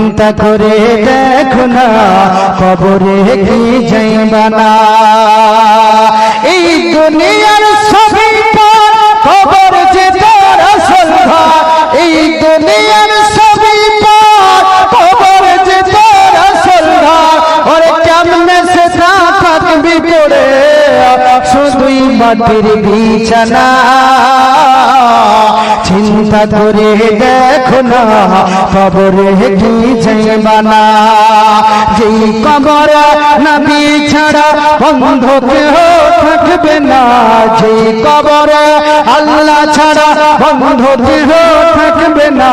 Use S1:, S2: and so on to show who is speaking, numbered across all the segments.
S1: চিন্তা করে দেখো না কবরে কি যাইবা না। এই দুনিয়ার সবই পর, কবর যে তার আসল ঘর। এই দুনিয়ার সবই পর, কবর যে তার আসল ঘর। ওরে কেমনে সে থাকবি পড়ে শুধুই মাটির বিছানা। চিন্তা করে দেখো না কবরে কি যাইবা না। যেই কবরে নবী ছাড়া বন্ধ কেহ থাকবে না। যেই কবরে আল্লাহ ছাড়া বন্ধ কেহ থাকবে না।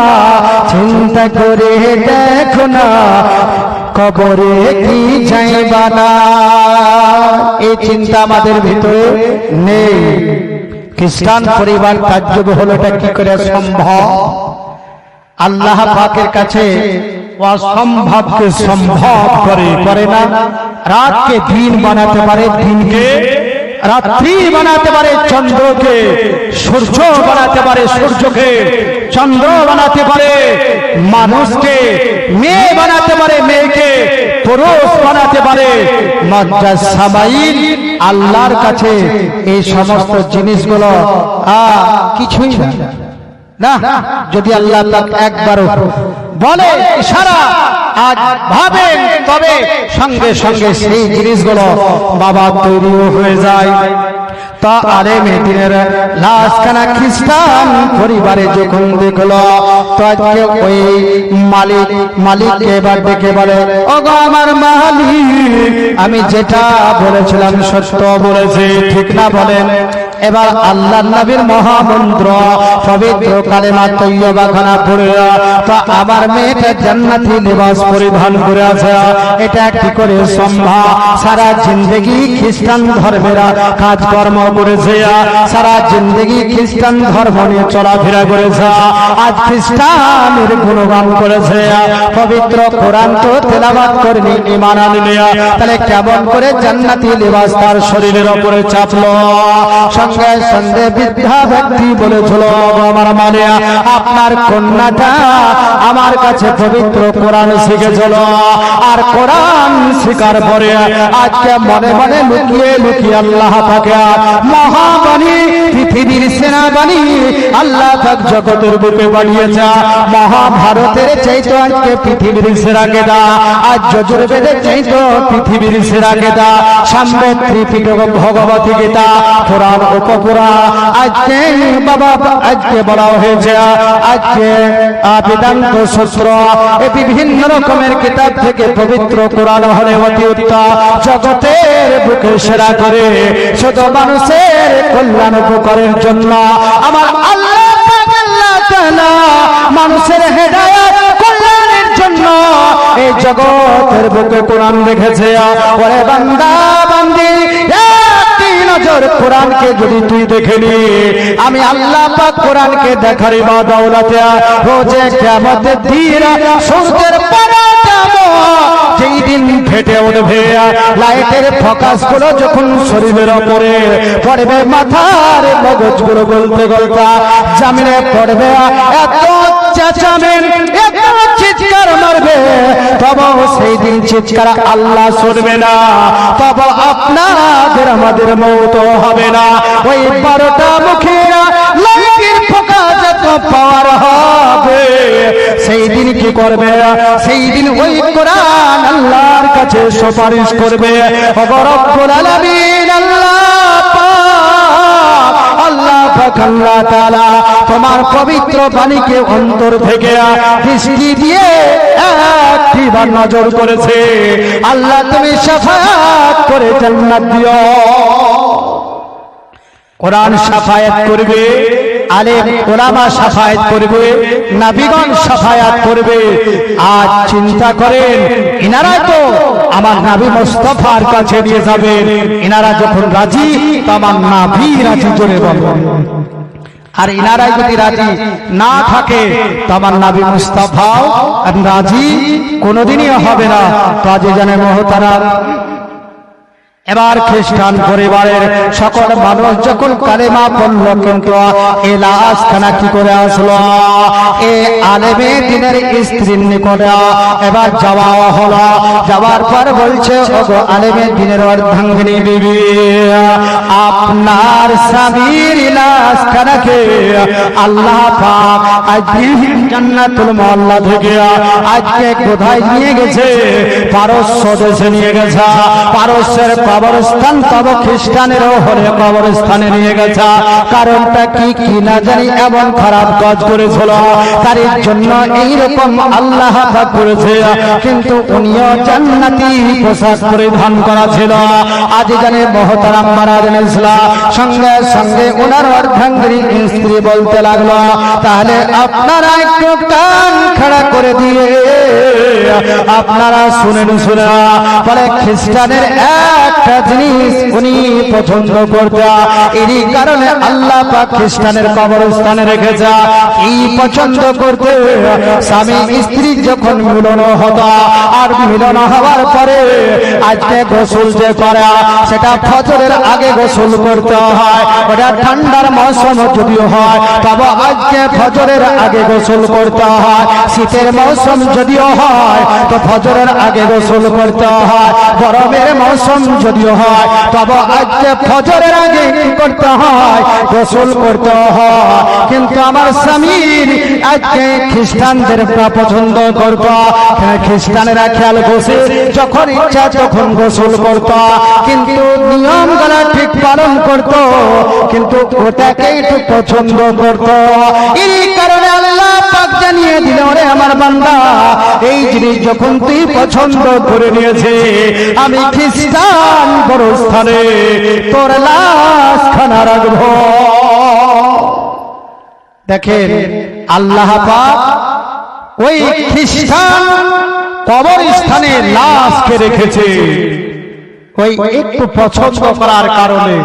S1: চিন্তা করে দেখো না কবরে কি যাইবা না। এই চিন্তা আমাদের ভিতরে নেই। খ্রিস্টান পরিবার তাজ্জব হলো এটা কি করে সম্ভব? আল্লাহ পাকের কাছে অসম্ভবকে সম্ভব করে না। রাতকে দিন বানাতে পারে, দিনকে রাত্রি বানাতে পারে, চন্দ্রকে সূর্য বানাতে পারে, সূর্যকে চন্দ্র বানাতে পারে, মানুষকে মেয়ে বানাতে পারে, মেয়েকে পুরুষ বানাতে পারে। মজ্জাজ সামাইল আল্লাহর কাছে এই সমস্ত জিনিসগুলো কিছুই না। যদি আল্লাহ পাক একবার বলে ইশারা আজ ভাবেন, তবে সঙ্গে সঙ্গে সেই জিনিসগুলো বাবা তৈরিও হয়ে যায়। তা আলেমে দ্বীনের লাশখানা খ্রিস্টান পরিবারে যখন দেখলো, তো আজকে ওই মালিককে এবার ডেকে বলে, ওগো আমার মালিক, আমি যেটা বলেছিলাম সত্য বলেছি, ঠিক না বলেন? এবার আল্লাহর নবীর মহামন্ত্র পবিত্র কালেমা তৈয়বা খানা পড়ে, তো আমার মেয়েটা জান্নাতি লিবাস পরিধান করে আছে। এটা কি করে সম্ভব? সারা জিন্দেগি খ্রিস্টান ধর্মেরা কাজকর্ম করেছে, সারা জিন্দেগি খ্রিস্টান ধর্ম নিয়ে চলাফেরা করেছে, আজ খ্রিস্টানের গুণগান করেছে, পবিত্র কোরআন তো তেলাওয়াত করেনি, ঈমান আননি, তাহলে কেমন করে জান্নাতি লিবাস তার শরীরের উপরে চাপলো? সঙ্গে সঙ্গে বৃদ্ধা ব্যক্তি বলেছিল, আমার মানে আপনার কন্যাটা আমার কাছে পবিত্র কোরআন শিখেছিল, আর কোরআন শিখার পরে আজকে মনে মনে লুকিয়ে লুকিয়ে আল্লাহ পাক মহাবাণী, পৃথিবীর সেনাবাণী আল্লাহ পাক জগতের বুকে বাড়িয়েছে। মহাভারতের চাইতো আজকে পৃথিবীর সেরা গেদা, আজ যজুর্বেদের চাইতো পৃথিবীর সেরা গেদা, সামনে ত্রিপিটক ভগবতী গীতা পুরাণ উপপুরাণ আজকে বাবা আজকে বলা হয়েছে। আজকে বেদান্ত সূত্র এই বিভিন্ন রকমের কিতাব থেকে পবিত্র কোরআন হলে অতি উত্তম, জগতের বুকে সেরা করে শুধু মানুষের কল্যাণ উপকারের জন্য আমার আল্লাহ পাক আল্লাহ তাআলা মানুষের হেদায়েত কল্যাণের জন্য এই জগতের বুকে কোরআন রেখেছে। ওরে বান্দা বান্দি, নজর কোরআনকে যদি তুই দেখেনি, আমি আল্লাহ পাক কোরআনকে দেখার দৌলতে রোজে কিয়ামতের দিন সূর্যের পরাকামো যেই দিন ফেটে উঠবে, লাইটের ফোকাস গুলো যখন শরীরের উপরে পড়বে, মাথার মগজগুলো গলতে গলতে জামিনে পড়বে, এত চেঁচাবেন, এত চিৎকার মারবে, তবে সেই দিন চিৎকার আল্লাহ শুনবে না, তবে আপনাদের আমাদের মৌত হবে না। ওই 12টা মুখেরা লাইটের ফোকাস যত পাওয়ার হবে, সেই দিন কি করবে? সেই দিন ওই কোরআন আল্লাহর কাছে সুপারিশ করবে, রব্বুল আলামিন আল্লাহ পাক আল্লাহ তাআলা তোমার পবিত্র বাণীকে অন্তর থেকে দৃষ্টি দিয়ে একটিবার নজর করেছে। আল্লাহ তুমি শাফায়াত করে জান্নাত দিও। কোরআন শাফায়াত করবে, আলেম ওলামা শাফায়াত করবে, নবীগণ শাফায়াত করবে। আজ চিন্তা করেন, ইনারা তো আমার নবী মুস্তাফার কাছে নিয়ে যাবেন, ইনারা যখন রাজি তো আমার নবী রাজি জোরে বলবেন। আর ইনারাই যদি রাজি না থাকে তো আমার নবী মুস্তাফাও রাজি কোনোদিনই হবে না। তো আজ জানে মহতারাম এবার খ্রিস্টান পরিবারের সকল মানুষ যখন কালেমা পড়ল, কিন্তু এই লাশখানা কি করে আসলো? এ আলেমে দিনের স্ত্রীর নিকটে এবার যাওয়া হলো। যাওয়ার পর বলছে, ওগো আলেমে দিনের অর্ধাঙ্গিনী বিবি, আপনার স্বামীর লাশখানাকে আল্লাহ পাক আজ জান্নাতুল মুআল্লা থেকে আজকে কোথায় নিয়ে গেছে? পারস্য দেশে নিয়ে গেছে। পারস্যের কবরস্থান তব খ্রিস্টানেরও হলে কবরস্থানে নিয়ে গেছে। কারণটা কি না জানি এমন খারাপ কাজ করেছিল, তার জন্য এইরকম আল্লাহ পাক করেছে। কিন্তু উনিও জান্নাতি পোশাক পরিধান করা ছিল। আজ জানে মহতারাম মারাজান ইসলাম সঙ্গে সঙ্গে ওনার অর্ধাঙ্গিনী স্ত্রী বলতে লাগলো, তাহলে আপনারা একটু কান খাড়া করে দিয়ে আপনারা শুনেন। বলে খ্রিস্টানের একটা জিনিস উনি পছন্দ করতে, এরই কারণে আল্লাহ পাক খ্রিস্টানের কবরস্থানে রেখেছে। এই পছন্দ করতে স্বামী স্ত্রী যখন মিলন হতো, আর মিলন হওয়ার পরে আজকে গোসল যে করে সেটা ফজরের আগে গোসল করতে হয়। ওটা ঠান্ডার মৌসুম যদিও হয়, তবে আজকে ফজরের আগে গোসল করতে হয়। শীতের মৌসুম যদিও হয় তো ফজরের আগে গোসল করতে হয়। গরমের মৌসুম যদিও হয় তবে আজকে ফজরের আগে কি করতে হয়? গোসল করতে হয়। কিন্তু আমার স্বামীর আজকে খ্রিস্টানদের পছন্দ করত, খ্রিস্টানেরা খেয়াল বসে যখন ইচ্ছা তখন গোসল করত, কিন্তু নিয়ম গুলা ঠিক পালন করত, কিন্তু ওটাকে একটু পছন্দ করত। এই কারণে আল্লাহ পাক জানিয়ে দিল, রে আমার বান্দা, এই জিনিস যখন তুই পছন্দ করে নিয়েছে, আমি খ্রিস্টান কবরস্থানে তোর লাশখানা রাখব। দেখেন আল্লাহ পাক ওই খ্রিস্টান কবরস্থানে লাশকে রেখেছে ওই একটু পছন্দ করার কারণে।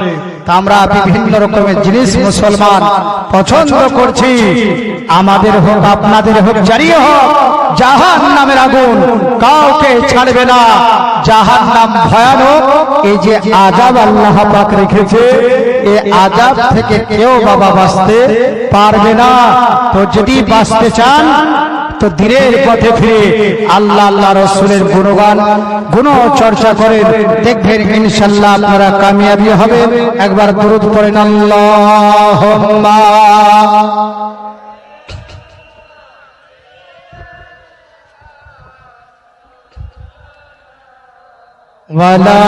S1: আমরা বিভিন্ন রকমের জিনিস মুসলমান পছন্দ করছি, আমাদের হোক আপনাদের হোক জারিয়ে হোক, জাহান্নামের আগুন কাউকে ছাড়বে না। জাহান্নাম ভয়ানক, এই যে আযাব আল্লাহ পাক রেখেছে, এই আযাব থেকে কেউ বাবা বাঁচতে পারবে না। তো যদি বাঁচতে চান তো দিনের পথে ফিরে আল্লাহ আল্লাহ রাসূলের গুণগান গুণ চর্চা করেন, দেখবেন ইনশাআল্লাহ আপনারা কামিয়াবি হবেন। একবার দরুদ পড়েন, আল্লাহুম্মা ওয়ালা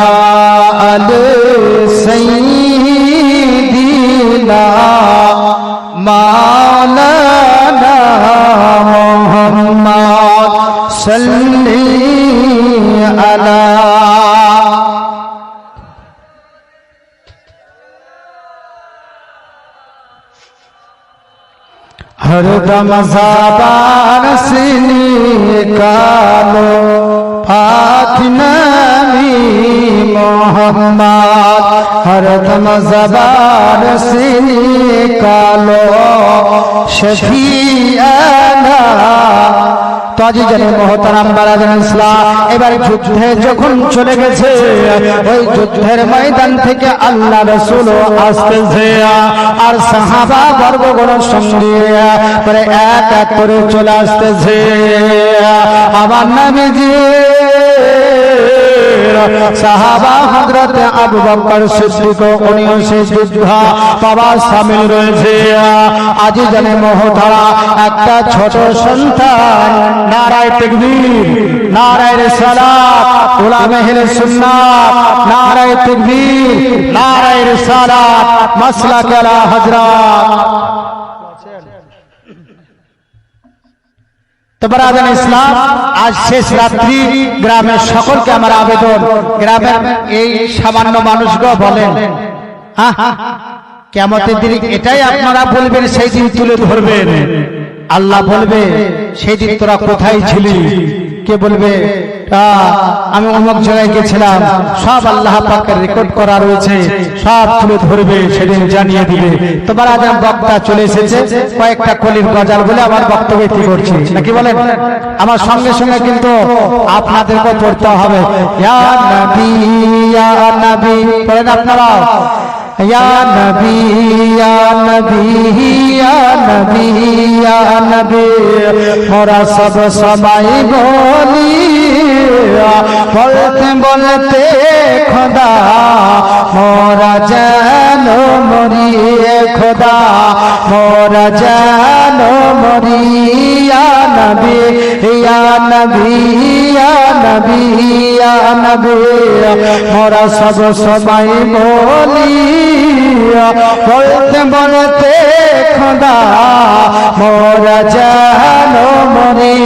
S1: আলি সাইয়্যিদিনা মাওলানা মুহাম্মদ সাল্লি আলা। हरदम ज़बान से निकालो पाक नबी मोहम्मद, हरदम ज़बान से निकालो शफीअना। তাজি জানে মহতারাম বারাদান ইসলাম, এবার যুদ্ধে যখন চলে গেছে, ওই যুদ্ধের ময়দান থেকে আল্লাহ রাসূল আসতেছে, আর সাহাবা বর্গগণ সঙ্গে করে এক এক করে চলে আসতেছে। আমার নবীজি সাহাবা হযরত আবু বকর সিদ্দিক উনিও সেই যুদ্ধ বাবা শামিল রয়েছে। আজি জানে মহতারা একটা ছোট সন্তান নারায়ে তাকবীর, নারায়ে রিসালাত, উলামা আহলে সুন্নাত, নারায়ে তাকবীর, নারায়ে রিসালাত, মাসলাক আলা হযরত। তো বারাদান ইসলাম, আজ শেষ রাত্রি গ্রামের সকলকে আমার আবেদন, গ্রামের এই সামান্য মানুষগুলো বলেন, কিয়ামতের দিন এটাই আপনারা বলবেন, সেই দিন তুলে ধরবেন। আল্লাহ বলবে, সেই দিন তোরা কোথায় ছিলি? কে বলবে আমি অমুক জায়গায় গেছিলাম, সব আল্লাহ পাকের রেকর্ড করা রয়েছে, সব তুলে ধরবে, সেদিন জানিয়ে দিবে। তোমার আজ বক্তা চলে এসেছে, কয়েকটা কলির গজাল বলে আমার বক্তব্য কি করছি নাকি বলেন? আমার সঙ্গে সঙ্গে কিন্তু আপনাদেরকে পড়তে হবে। ইয়া নবী ইয়া নবী পড়েন আপনারা। ইয়া নবী ইয়া নবী ইয়া নবী ইয়া নবী, মোরা সব সবাই বলি বলতে বলতে খোদা মোরা যেন মরি, খোদা মোরা যেন মরি। ইয়া নবী ইয়া নবী ইয়া নবী ইয়া নবী, মোরা সব সবাই বলি বলতে বলতে খোদা মোরা যেন মরি।